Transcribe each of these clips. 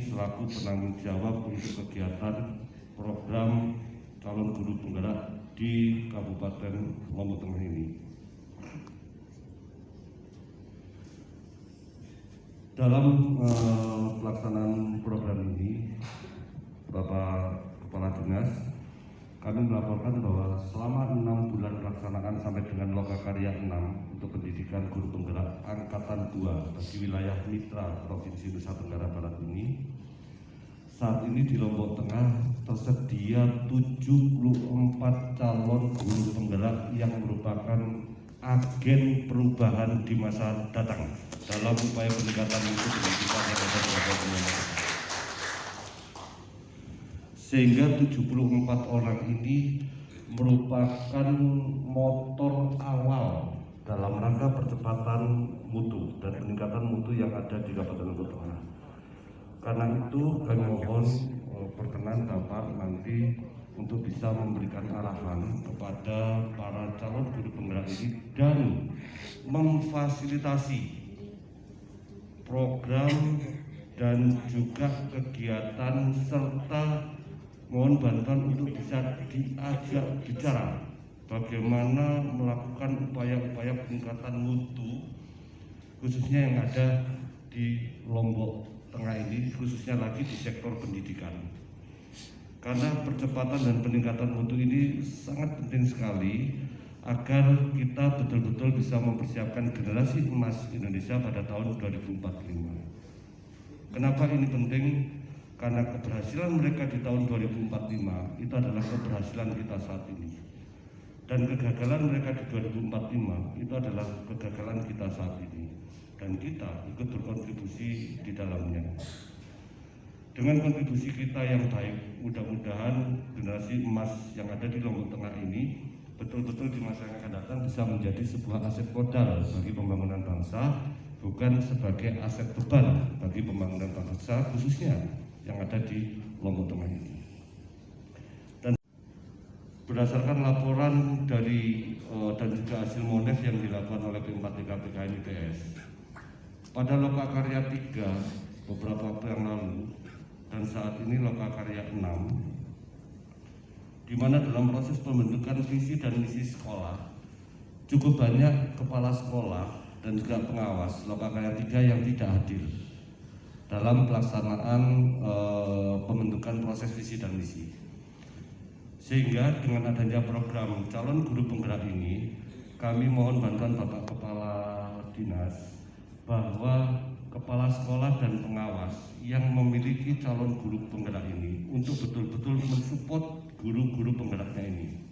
selaku penanggung jawab untuk kegiatan program calon guru penggerak di Kabupaten Lombok Tengah ini. Dalam pelaksanaan program ini, Bapak Kepala Dinas, kami melaporkan bahwa selama 6 bulan pelaksanaan sampai dengan Lokakarya 6 untuk pendidikan guru penggerak Angkatan 2 bagi wilayah mitra Provinsi Nusa Tenggara Barat ini, saat ini di Lombok Tengah tersedia 74 calon guru penggerak yang merupakan agen perubahan di masa datang dalam upaya peningkatan mutu pendidikan yang ada di Lombok Tengah. Sehingga 74 orang ini merupakan motor awal dalam rangka percepatan mutu dan peningkatan mutu yang ada di Kabupaten Lombok Tengah. Karena itu kami mohon perkenan Bapak nanti untuk bisa memberikan arahan kepada para calon guru penggerak ini dan memfasilitasi program dan juga kegiatan serta mohon bantuan untuk bisa diajak bicara bagaimana melakukan upaya-upaya peningkatan mutu khususnya yang ada di Lombok Tengah ini, khususnya lagi di sektor pendidikan. Karena percepatan dan peningkatan mutu ini sangat penting sekali agar kita betul-betul bisa mempersiapkan generasi emas Indonesia pada tahun 2045. Kenapa ini penting? Karena keberhasilan mereka di tahun 2045 itu adalah keberhasilan kita saat ini. Dan kegagalan mereka di 2045 itu adalah kegagalan kita saat ini. Dan kita ikut berkontribusi di dalamnya. Dengan kontribusi kita yang baik, mudah-mudahan generasi emas yang ada di Lombok Tengah ini betul-betul di masa yang akan datang bisa menjadi sebuah aset modal bagi pembangunan bangsa, bukan sebagai aset beban bagi pembangunan bangsa khususnya yang ada di Lombok Tengah ini. Dan berdasarkan laporan dari dan juga hasil monef yang dilakukan oleh P4TK PKN ITS pada Lokakarya 3 beberapa waktu yang lalu dan saat ini Lokakarya 6, di mana dalam proses pembentukan visi dan misi sekolah cukup banyak kepala sekolah dan juga pengawas Lokakarya 3 yang tidak hadir dalam pelaksanaan pembentukan proses visi dan misi. Sehingga dengan adanya program calon guru penggerak ini, kami mohon bantuan Bapak Kepala Dinas bahwa kepala sekolah dan pengawas yang memiliki calon guru penggerak ini untuk betul-betul mensupport guru-guru penggeraknya ini.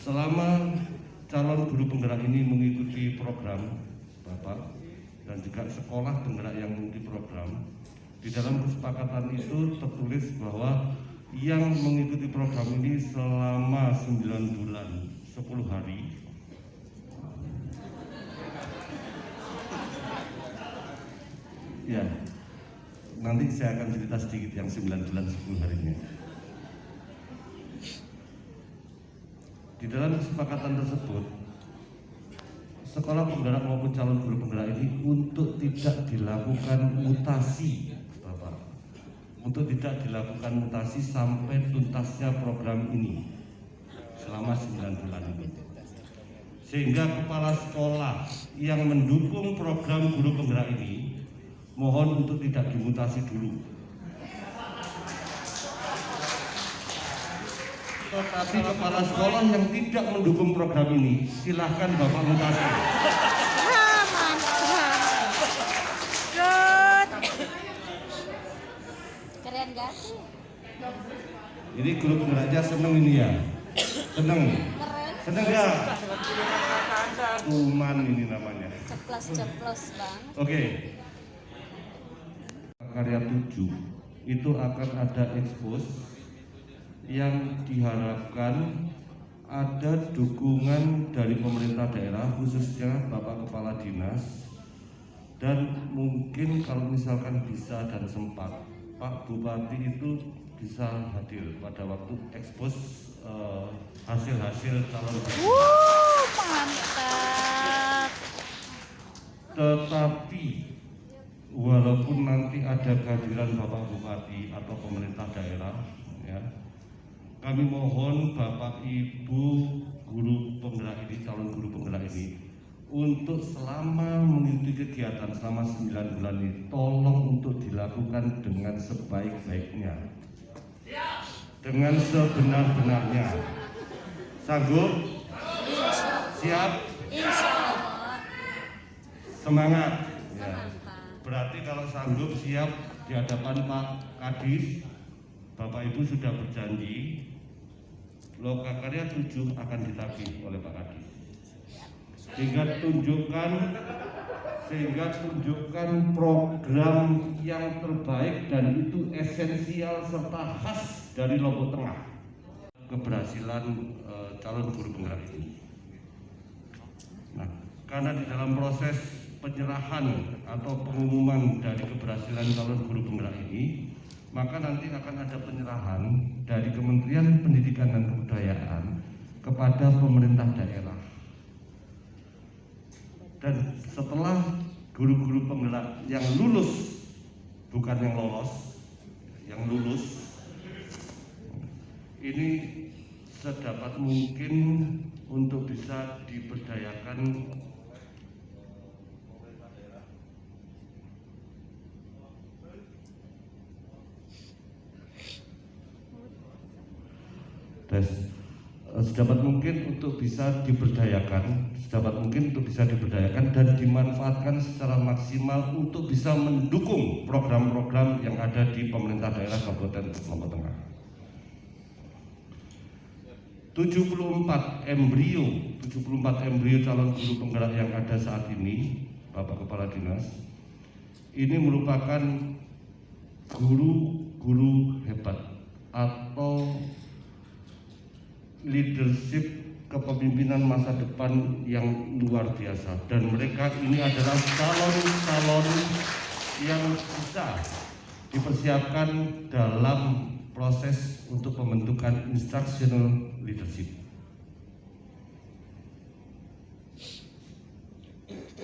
Selama calon guru penggerak ini mengikuti program Bapak dan juga sekolah penggerak yang mengikuti program, di dalam kesepakatan itu tertulis bahwa yang mengikuti program ini selama 9 bulan 10 hari ya, nanti saya akan cerita sedikit yang 9 bulan 10 harinya. Di dalam kesepakatan tersebut, sekolah penggerak maupun calon guru penggerak ini untuk tidak dilakukan mutasi, Bapak, untuk tidak dilakukan mutasi sampai tuntasnya program ini selama 9 bulan ini. Sehingga kepala sekolah yang mendukung program guru penggerak ini mohon untuk tidak dimutasi dulu. Tetapi kepala sekolah yang tidak mendukung program ini, silahkan Bapak mutasi. Keren gak sih? Ini guru penggeraknya seneng ini ya? Seneng? Seneng gak? Kuman ini namanya. Ceplos bang. Oke. Karya 7 itu akan ada ekspos yang diharapkan ada dukungan dari pemerintah daerah, khususnya Bapak Kepala Dinas, dan mungkin kalau misalkan bisa dan sempat Pak Bupati itu bisa hadir pada waktu ekspos hasil-hasil calon. Mantap. Tetapi walaupun nanti ada kehadiran Bapak Bupati atau pemerintah daerah, ya, kami mohon Bapak Ibu guru penggerak ini, calon guru penggerak ini, untuk selama mengikuti kegiatan selama 9 bulan ini, tolong untuk dilakukan dengan sebaik-baiknya, dengan sebenar-benarnya. Sanggup? Siap? Insya Allah. Semangat. Ya. Semangat, Pak. Berarti kalau sanggup, siap di hadapan Pak Kadis, Bapak Ibu sudah berjanji Lokakarya 7 akan ditagih oleh Pak Kadis. Sehingga tunjukkan program yang terbaik dan itu esensial serta khas dari Lombok Tengah. Keberhasilan calon guru penggerak ini. Nah, karena di dalam proses penyerahan atau pengumuman dari keberhasilan calon guru penggerak ini, maka nanti akan ada penyerahan dari Kementerian Pendidikan dan Kebudayaan kepada pemerintah daerah. Dan setelah guru-guru penggerak yang lulus, bukan yang lolos, yang lulus, ini sedapat mungkin untuk bisa diberdayakan sedapat mungkin untuk bisa diberdayakan dan dimanfaatkan secara maksimal untuk bisa mendukung program-program yang ada di pemerintah daerah Kabupaten Lombok Tengah. 74 embrio calon guru penggerak yang ada saat ini, Bapak Kepala Dinas, ini merupakan guru-guru hebat atau leadership kepemimpinan masa depan yang luar biasa, dan mereka ini adalah calon-calon yang bisa dipersiapkan dalam proses untuk pembentukan instructional leadership.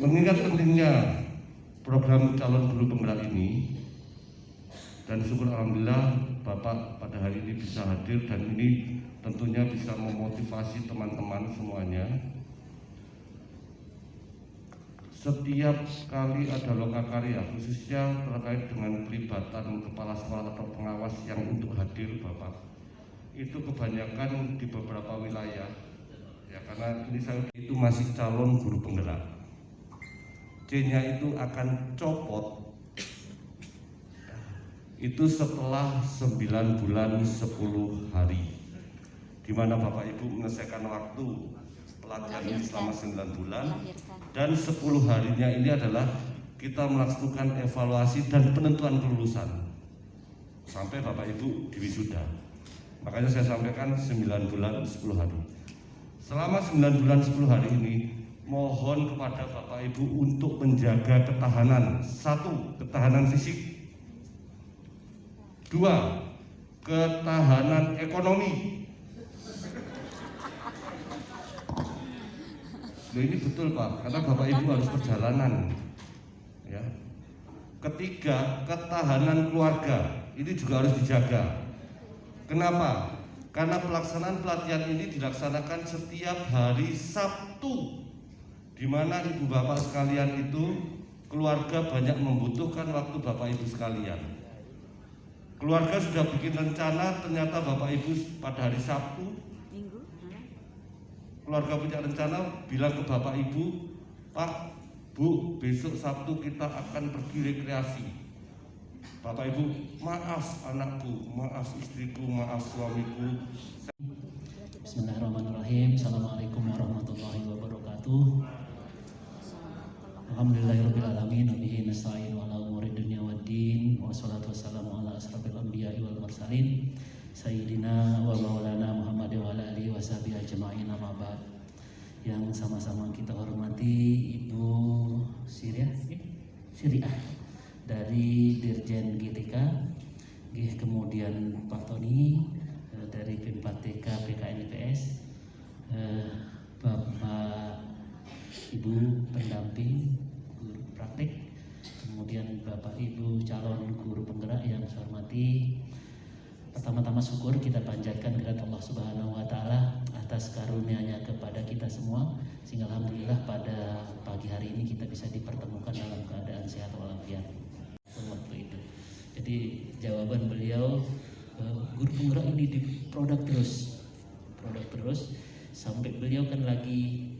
Mengingat pentingnya program calon guru penggerak ini, dan syukur alhamdulillah Bapak pada hari ini bisa hadir dan ini tentunya bisa memotivasi teman-teman semuanya. Setiap kali ada lokakarya, khususnya terkait dengan pelibatan kepala sekolah atau pengawas yang untuk hadir, Bapak, itu kebanyakan di beberapa wilayah, ya, karena ini saya itu masih calon guru penggerak. C-nya itu akan copot itu setelah 9 bulan 10 hari, di mana Bapak Ibu menyelesaikan waktu pelatihan ini selama 9 bulan, dan 10 harinya ini adalah kita melakukan evaluasi dan penentuan kelulusan sampai Bapak Ibu diwisuda. Makanya saya sampaikan 9 bulan 10 hari. Selama 9 bulan 10 hari ini, mohon kepada Bapak Ibu untuk menjaga ketahanan. 1, ketahanan fisik. 2, ketahanan ekonomi. Loh, ini betul Pak, karena Bapak Ibu harus perjalanan, ya. Ketiga, ketahanan keluarga, ini juga harus dijaga. Kenapa? Karena pelaksanaan pelatihan ini dilaksanakan setiap hari Sabtu, di mana ibu bapak sekalian itu, keluarga banyak membutuhkan waktu Bapak Ibu sekalian. Keluarga sudah bikin rencana, ternyata Bapak Ibu pada hari Sabtu, keluarga punya rencana, bilang ke Bapak Ibu, Pak, Bu, besok Sabtu kita akan pergi rekreasi. Bapak Ibu, maaf anakku, maaf istriku, maaf suamiku. Bismillahirrahmanirrahim. Assalamualaikum warahmatullahi wabarakatuh. Alhamdulillahirrahmanirrahim. Wabihi nasta'in ala umuri dunia waddin. Wassalatu wassalamu ala asrafil anbiya'i wal mursalin Sayyidina wa maulana Muhammad wa ala alihi wa sahbihi ajma'in, amma ba'd. Yang sama-sama kita hormati Ibu Syiriah dari Dirjen GTK, kemudian Pak Tony dari P4TK PKNPS, Bapak Ibu pendamping guru, Bapak Ibu calon guru penggerak yang saya hormati, pertama-tama syukur kita panjatkan kepada Allah Subhanahu wa Ta'ala atas karunia-Nya kepada kita semua, sehingga alhamdulillah pada pagi hari ini kita bisa dipertemukan dalam keadaan sehat walafiat. Waktu itu, jadi jawaban beliau, guru penggerak ini produk terus sampai beliau kan lagi,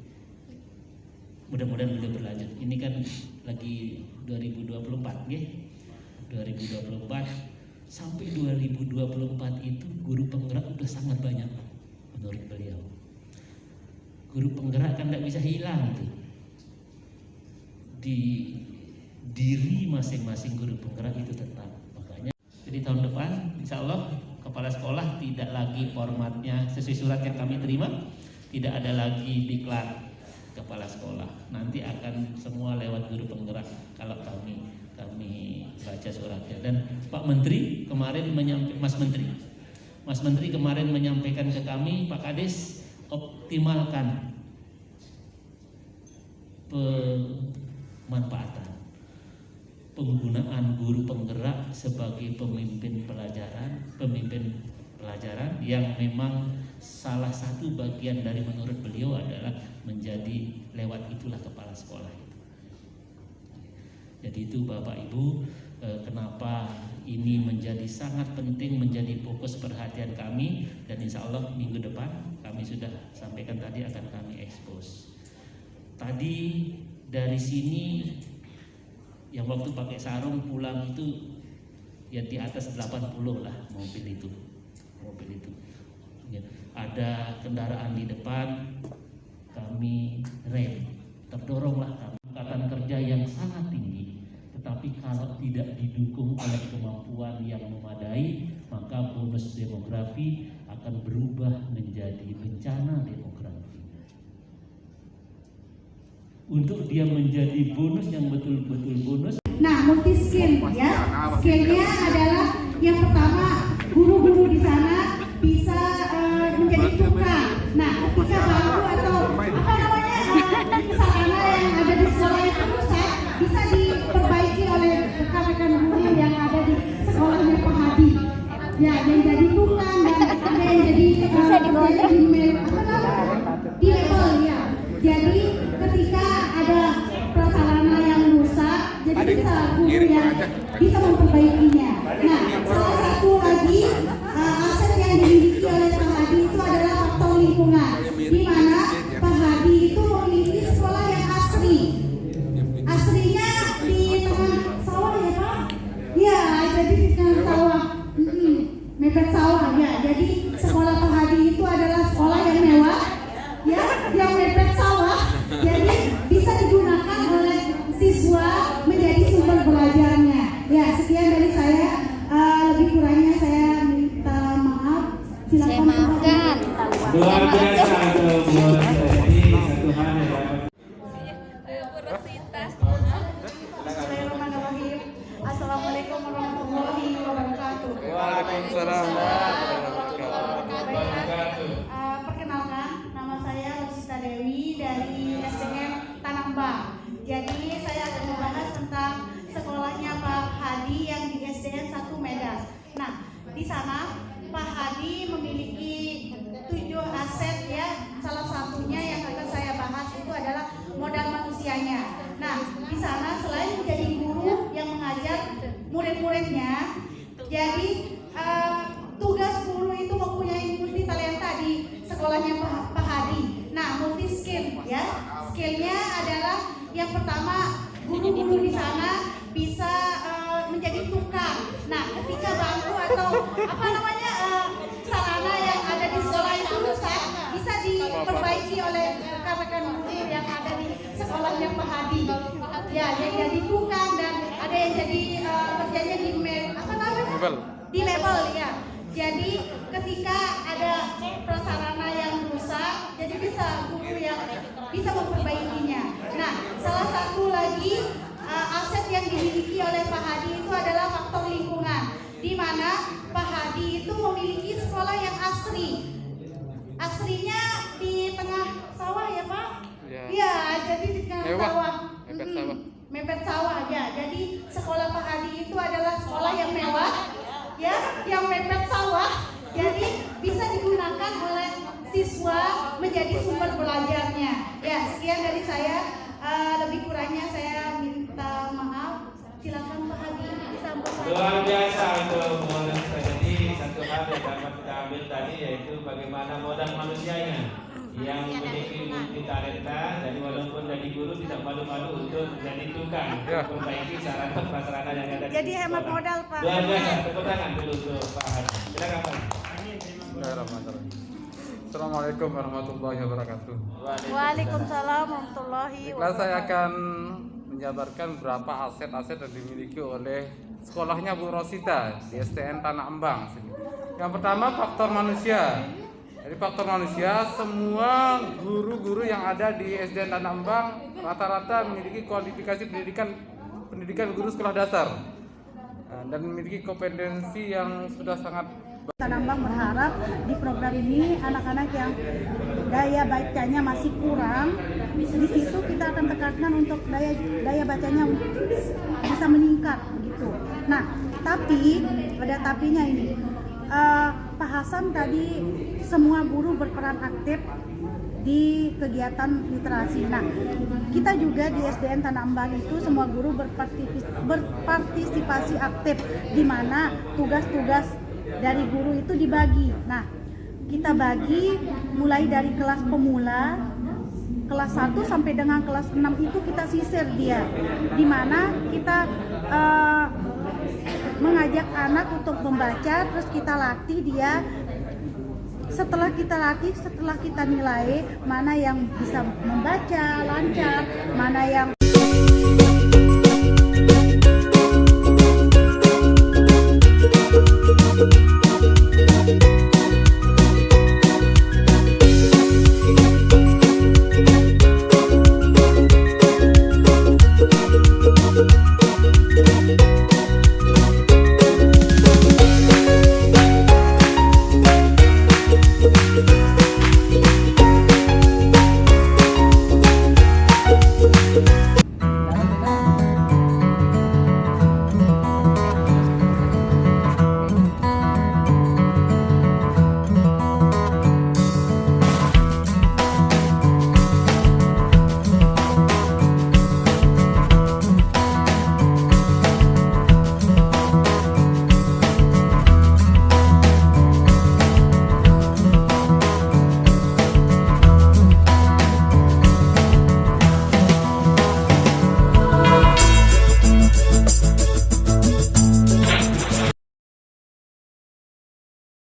mudah-mudahan beliau berlanjut. Ini kan lagi 2024 ya, 2024 sampai 2024 itu guru penggerak udah sangat banyak menurut beliau. Guru penggerak kan tidak bisa hilang tuh di diri masing-masing guru penggerak itu tetap. Makanya jadi tahun depan insya Allah kepala sekolah tidak lagi formatnya sesuai surat yang kami terima, tidak ada lagi diklat kepala sekolah, nanti akan semua lewat guru penggerak kalau kami baca suratnya. Dan Pak Menteri kemarin Mas Menteri kemarin menyampaikan ke kami, Pak Kades, optimalkan pemanfaatan penggunaan guru penggerak sebagai pemimpin pelajaran yang memang salah satu bagian dari menurut beliau adalah menjadi lewat itulah kepala sekolah itu. Jadi itu Bapak Ibu, kenapa ini menjadi sangat penting, menjadi fokus perhatian kami, dan insya Allah minggu depan kami sudah sampaikan tadi akan kami expose. Tadi dari sini yang waktu pakai sarung pulang itu ya di atas 80 lah mobil itu. Ya, ada kendaraan di depan, kami rem, terdoronglah kami. Angkatan kerja yang sangat tinggi, tetapi kalau tidak didukung oleh kemampuan yang memadai, maka bonus demografi akan berubah menjadi bencana demografi. Untuk dia menjadi bonus yang betul-betul bonus. Nah, multi skill ya. Skillnya adalah yang pertama, guru-guru di sana bisa menjadi tukang. Nah, ketika bangku atau sarana yang ada di sekolah itu rusak, bisa diperbaiki oleh rekan-rekan guru yang ada di sekolahnya Pak Hadi. Ya, yang jadi tukang dan ada yang jadi bisa di label ya. Jadi ketika ada prasarana yang rusak, jadi bisa guru yang bisa memperbaikinya. Nah, salah satu lagi aset yang dimiliki oleh Pak Hadi itu adalah faktor lingkungan, di mana Pak Hadi itu memiliki sekolah yang asri. Asrinya di tengah sawah ya Pak? Ya, jadi di tengah sawah, mepet sawah ya. Jadi sekolah Pak Hadi itu adalah sekolah yang mewah, ya, yang mepet sawah. Jadi bisa digunakan oleh siswa menjadi sumber belajarnya. Ya, sekian dari saya. Lebih kurangnya saya minta maaf. Silakan. Saya maafkan. Luar biasa itu buat ini satu hal yang Bismillahirrahmanirrahim. Assalamualaikum warahmatullahi wabarakatuh. Waalaikumsalam warahmatullahi wabarakatuh. Perkenalkan, nama saya Rosita Dewi dari SDN Tanambang. Jadi saya akan membahas tentang sekolahnya Pak Hadi yang di SDN 1 Medas. Nah, di sana Pak Hadi memiliki 7 aset ya. Salah satunya yang akan saya bahas itu adalah modal manusianya. Nah, di sana selain menjadi guru yang mengajar murid-muridnya, jadi tugas guru itu mempunyai multi talenta di sekolahnya Pak Hadi. Nah, multi skill ya. Skillnya adalah yang pertama, guru-guru di sana bisa menjadi tukang. Nah, ketika bangku atau sarana yang ada di sekolah itu rusak, bisa diperbaiki oleh rekan-rekan guru yang ada di sekolahnya Pak Hadi. Ya, yang jadi tukang dan ada yang jadi kerjanya di di label ya. Jadi ketika ada prasarana yang rusak, jadi bisa guru yang bisa memperbaikinya. Nah, salah satu lagi aset yang dimiliki oleh Pak Hadi itu adalah faktor lingkungan, di mana Pak Hadi itu memiliki sekolah yang asri. Asrinya di tengah sawah ya Pak? Ya, jadi di tengah sawah. mepet sawah ya. Jadi sekolah Pak Adi itu adalah sekolah yang mewah, ya, yang mepet sawah. Jadi bisa digunakan oleh siswa menjadi sumber belajarnya. Ya, sekian dari saya. Lebih kurangnya saya minta maaf. Silakan Pak Adi disampaikan. Luar biasa untuk modal tadi. Satu hal yang dapat kita ambil tadi yaitu bagaimana modal manusianya yang memiliki multi talenta. Jadi walaupun jadi guru tidak malu-malu untuk menjadi tukang memperbaiki sarana prasarana yang ada. Jadi hemat modal Pak. Luar biasa. Tepuk tangan dulu untuk Pak Hadi. Silakan Pak. Bismillahirrahmanirrahim. Assalamualaikum warahmatullahi wabarakatuh. Waalaikumsalam warahmatullahi Baiklah, saya akan menjabarkan beberapa aset-aset yang dimiliki oleh sekolahnya Bu Rosita di STN Tanah Abang. Yang pertama, faktor manusia. Jadi faktor manusia, semua guru-guru yang ada di SDN Tanah Abang rata-rata memiliki kualifikasi pendidikan guru sekolah dasar dan memiliki kompetensi yang sudah sangat. Tanah Abang berharap di program ini anak-anak yang daya bacanya masih kurang, di situ kita akan tekankan untuk daya bacanya bisa meningkat begitu. Nah, tapi ada tapinya ini. Pak Hasan tadi semua guru berperan aktif di kegiatan literasi. Nah, kita juga di SDN Tanah Abang itu semua guru berpartisipasi aktif, di mana tugas-tugas dari guru itu dibagi. Nah, kita bagi mulai dari kelas pemula, kelas 1 sampai dengan kelas 6 itu kita sisir dia, di mana kita mengajak anak untuk membaca, terus kita latih dia. Setelah kita latih, setelah kita nilai mana yang bisa membaca lancar, mana yang